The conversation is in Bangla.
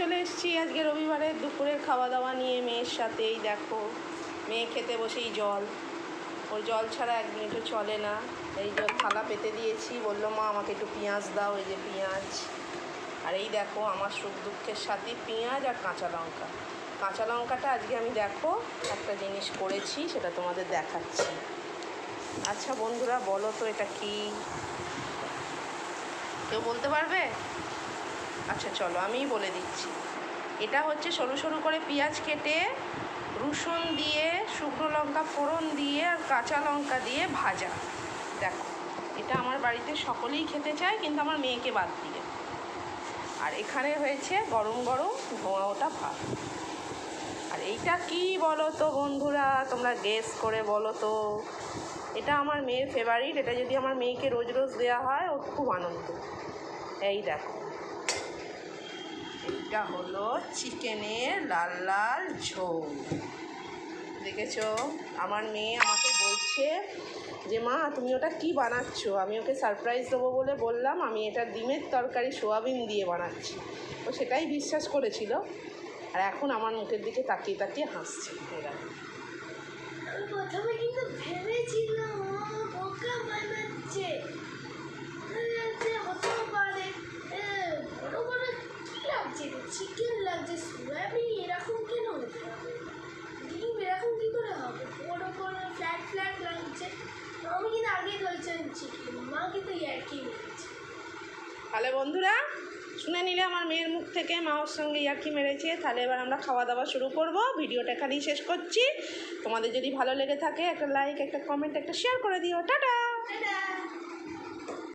চলে এসেছি আজকে রবিবারের দুপুরের খাওয়া দাওয়া নিয়ে মেয়ের সাথেই। দেখো মেয়ে খেতে বসেই জল, ওর জল ছাড়া এক মিনিটও চলে না। এই যে থালা পেতে দিয়েছি, বললো মা আমাকে একটু পেঁয়াজ দাও, এই যে পেঁয়াজ। আর এই দেখো আমার সুখ দুঃখের সাথে পেঁয়াজ আর কাঁচা লঙ্কা। কাঁচা লঙ্কাটা আজকে আমি দেখো একটা জিনিস করেছি, সেটা তোমাদের দেখাচ্ছি। আচ্ছা বন্ধুরা বলো তো এটা কি, কেউ বলতে পারবে? আচ্ছা চলো আমিই বলে দিচ্ছি। এটা হচ্ছে সরু সরু করে পেঁয়াজ কেটে রসুন দিয়ে, শুকনো লঙ্কা ফোড়ন দিয়ে আর কাঁচা লঙ্কা দিয়ে ভাজা। দেখো এটা আমার বাড়িতে সকলেই খেতে চায়, কিন্তু আমার মেয়েকে বাদ দিয়ে। আর এখানে হয়েছে গরম গরম ধোঁয়া ওটা ভাত। আর এইটা কি বলো তো বন্ধুরা, তোমরা গেস করে বলো তো। এটা আমার মেয়ের ফেভারিট, এটা যদি আমার মেয়েকে রোজ রোজ দেওয়া হয় ওর খুব আনন্দ। এই দেখো এটা হলো চিকেনের লাল লাল ঝোল। দেখেছো আমার মেয়ে আমাকে বলছে যে মা তুমি ওটা কি বানাচ্ছ। আমি ওকে সারপ্রাইজ দেবো বলে বললাম আমি এটা ডিমের তরকারি সোয়াবিন দিয়ে বানাচ্ছি। ও সেটাই বিশ্বাস করেছিল, আর এখন আমার মুখের দিকে তাকিয়ে তাকিয়ে হাসছে। এরা প্রথমে কিন্তু ভেবেছিলাম বোকা বানাচ্ছে, হতেও পারে বড় বড় কি লাগছে, চিকেন লাগছে, সোয়াবিন এরকম কেন হতে হবে, ডিম এরকম কী করে হবে, বড় বড় ফ্ল্যাট ফ্ল্যাট লাগছে। আমি কিন্তু আগে বলছেন চিকেন, মা কিন্তু ইয়ার্কি মেরেছে। তাহলে বন্ধুরা শুনে নিলে আমার মেয়ের মুখ থেকে মা ওর সঙ্গে ইয়ার্কি মেরেছে। তাহলে এবার আমরা খাওয়া দাওয়া শুরু করব। ভিডিওটা এখানেই শেষ করছি। তোমাদের যদি ভালো লেগে থাকে একটা লাইক, একটা কমেন্ট, একটা শেয়ার করে দিও। টাটা।